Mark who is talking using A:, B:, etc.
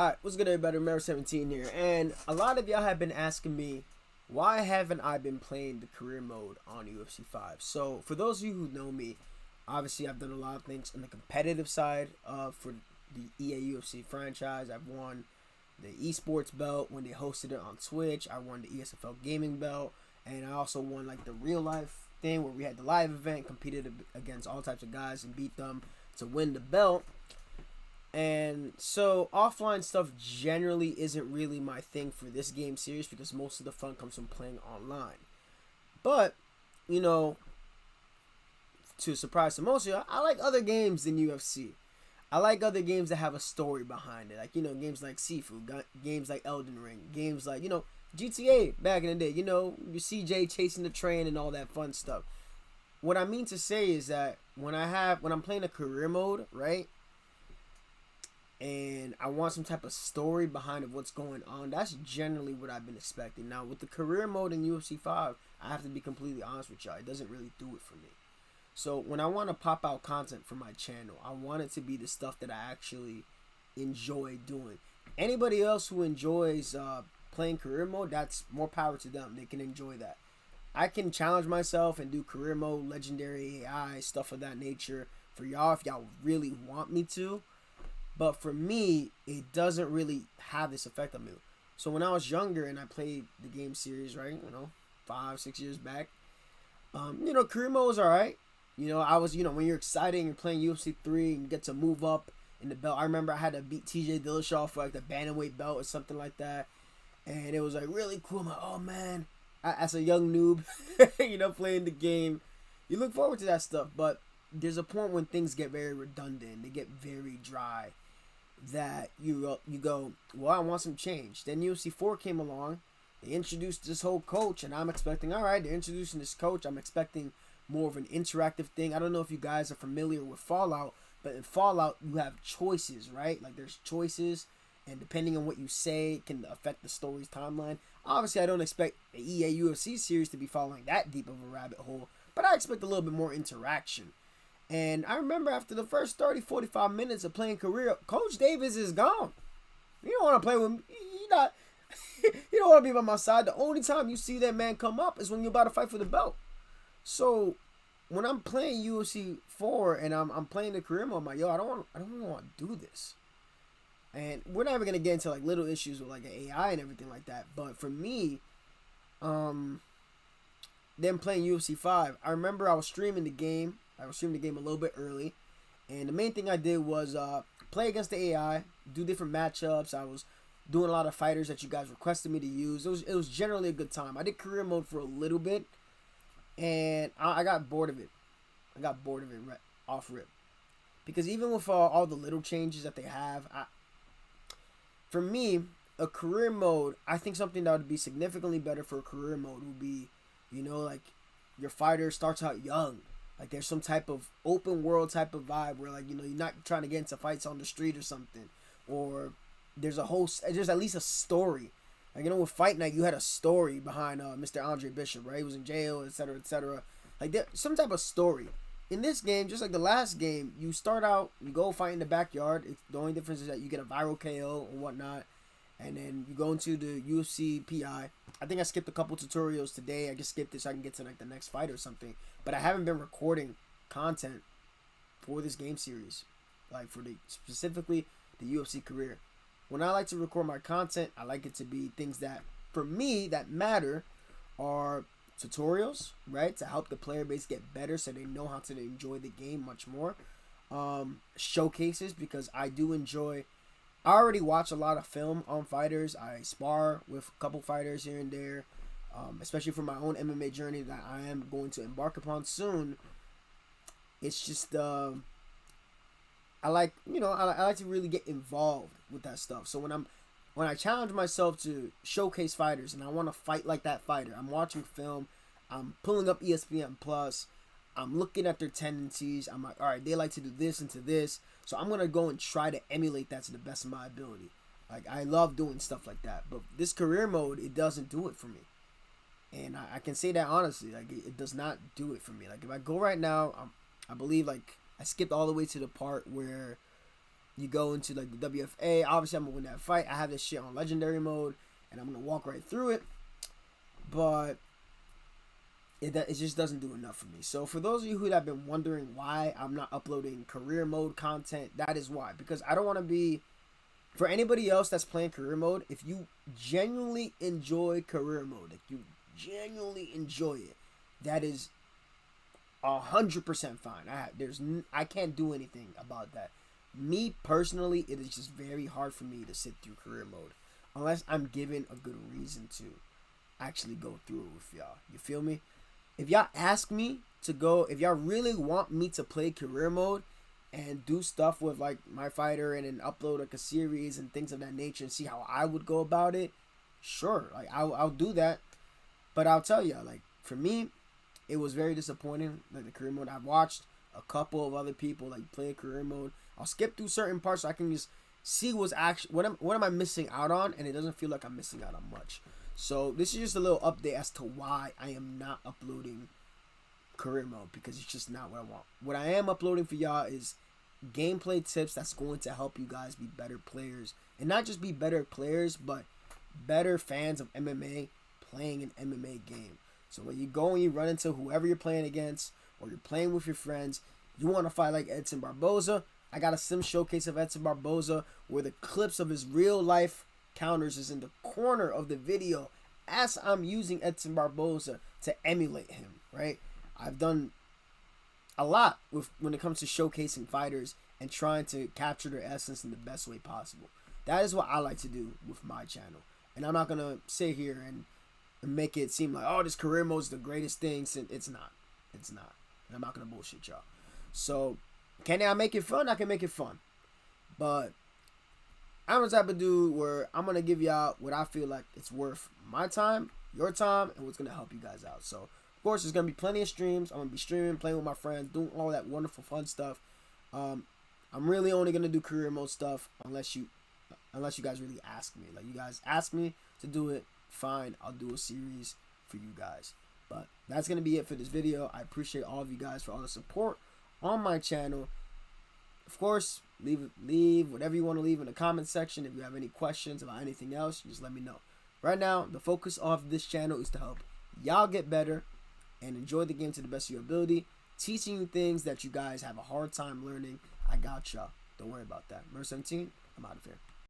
A: Alright, what's good everybody, Remember 17 here, and a lot of y'all have been asking me, why haven't I been playing the career mode on UFC 5? So, for those of you who know me, obviously I've done a lot of things on the competitive side for the EA UFC franchise. I've won the esports belt when they hosted it on Twitch. I won the ESFL gaming belt, and I also won like the real life thing where we had the live event, competed against all types of guys and beat them to win the belt. And so offline stuff generally isn't really my thing for this game series because most of the fun comes from playing online. But, you know, to surprise to most of you, I like other games than UFC. I like other games that have a story behind it. Like, you know, games like Sifu, games like Elden Ring, games like, you know, GTA back in the day. You know, your CJ chasing the train and all that fun stuff. What I mean to say is that when I'm playing a career mode, right? And I want some type of story behind of what's going on. That's generally what I've been expecting. Now, with the career mode in UFC 5, I have to be completely honest with y'all. It doesn't really do it for me. So, when I want to pop out content for my channel, I want it to be the stuff that I actually enjoy doing. Anybody else who enjoys playing career mode, that's more power to them. They can enjoy that. I can challenge myself and do career mode, legendary AI, stuff of that nature for y'all if y'all really want me to. But for me, it doesn't really have this effect on me. So when I was younger and I played the game series, right, 5-6 years back, career mode was alright. I was, when you're excited and you're playing UFC 3 and you get to move up in the belt. I remember I had to beat TJ Dillashaw for like the bantamweight belt or something like that. And it was like really cool. I'm like, oh man, as a young noob, playing the game, you look forward to that stuff. But there's a point when things get very redundant. They get very dry. That you go, well, I want some change. Then UFC 4 came along. They introduced this whole coach, and I'm expecting, all right, they're introducing this coach. I'm expecting more of an interactive thing. I don't know if you guys are familiar with Fallout, but in Fallout, you have choices, right? Like, there's choices, and depending on what you say, it can affect the story's timeline. Obviously, I don't expect the EA UFC series to be following that deep of a rabbit hole, but I expect a little bit more interaction. And I remember after the first 30, 45 minutes of playing career, Coach Davis is gone. You don't want to play with me. You don't want to be by my side. The only time you see that man come up is when you're about to fight for the belt. So when I'm playing UFC 4 and I'm playing the career mode, I'm like, yo, I don't want to do this. And we're not even gonna get into like little issues with like AI and everything like that. But for me, then playing UFC 5, I remember I was streaming the game. I was streaming the game a little bit early, and the main thing I did was play against the AI, do different matchups. I was doing a lot of fighters that you guys requested me to use. It was generally a good time. I did career mode for a little bit, and I got bored of it. Off rip, because even with like the little changes that they have, for me, a career mode, I think something that would be significantly better for a career mode would be, like your fighter starts out young. Like there's some type of open world type of vibe where like, you're not trying to get into fights on the street or something. Or there's at least a story. Like, with Fight Night, you had a story behind Mr. Andre Bishop, right? He was in jail, etc., etc. Like some type of story. In this game, just like the last game, you start out, you go fight in the backyard. The only difference is that you get a viral KO or whatnot. And then you go into the UFC PI. I think I skipped a couple tutorials today. I just skipped this so I can get to like the next fight or something. But I haven't been recording content for this game series, like for specifically the UFC career. When I like to record my content, I like it to be things that, for me, that matter are tutorials, right? To help the player base get better so they know how to enjoy the game much more. Showcases, because I do enjoy... I already watch a lot of film on fighters. I spar with a couple fighters here and there, especially for my own MMA journey that I am going to embark upon soon. It's just I like to really get involved with that stuff. So when I challenge myself to showcase fighters and I want to fight like that fighter, I'm watching film, I'm pulling up ESPN Plus, I'm looking at their tendencies. I'm like, all right, they like to do this and to this. So I'm going to go and try to emulate that to the best of my ability. Like, I love doing stuff like that. But this career mode, it doesn't do it for me. And I can say that honestly. Like, it does not do it for me. Like, if I go right now, I believe, like, I skipped all the way to the part where you go into like the WFA. Obviously, I'm gonna win that fight. I have this shit on legendary mode, and I'm gonna walk right through it. But it just doesn't do enough for me. So for those of you who have been wondering why I'm not uploading career mode content, that is why. Because I don't want to be, for anybody else that's playing career mode, if you genuinely enjoy career mode, like you genuinely enjoy it, that is 100% fine. I can't do anything about that. Me personally, it is just very hard for me to sit through career mode unless I'm given a good reason to actually go through it with y'all. You feel me? If y'all ask me to go, if y'all really want me to play career mode and do stuff with like my fighter and then upload like a series and things of that nature and see how I would go about it, sure, like I'll do that. But I'll tell you, like for me, it was very disappointing. Like the career mode, I've watched a couple of other people like play career mode. I'll skip through certain parts so I can just see what's actually what am I missing out on, and it doesn't feel like I'm missing out on much. So this is just a little update as to why I am not uploading career mode, because it's just not what I want. What I am uploading for y'all is gameplay tips that's going to help you guys be better players, and not just be better players, but better fans of MMA playing an MMA game. So when you go and you run into whoever you're playing against, or you're playing with your friends, you want to fight like Edson Barboza. I got a sim showcase of Edson Barboza where the clips of his real life counters is in the corner of the video as I'm using Edson Barboza to emulate him, right? I've done a lot when it comes to showcasing fighters and trying to capture their essence in the best way possible. That is what I like to do with my channel. And I'm not going to sit here and make it seem like, oh, this career mode is the greatest thing. It's not. It's not. And I'm not going to bullshit y'all. So, can I make it fun? I can make it fun. But I'm the type of dude where I'm going to give y'all what I feel like it's worth my time, your time, and what's going to help you guys out. So, of course, there's going to be plenty of streams. I'm going to be streaming, playing with my friends, doing all that wonderful fun stuff. I'm really only going to do career mode stuff unless you guys really ask me. Like, you guys ask me to do it, fine, I'll do a series for you guys. But that's going to be it for this video. I appreciate all of you guys for all the support on my channel. Of course, leave whatever you want to leave in the comment section. If you have any questions about anything else, just let me know. Right now, the focus of this channel is to help y'all get better and enjoy the game to the best of your ability, teaching you things that you guys have a hard time learning. I got y'all. Don't worry about that. Mer 17, I'm out of here.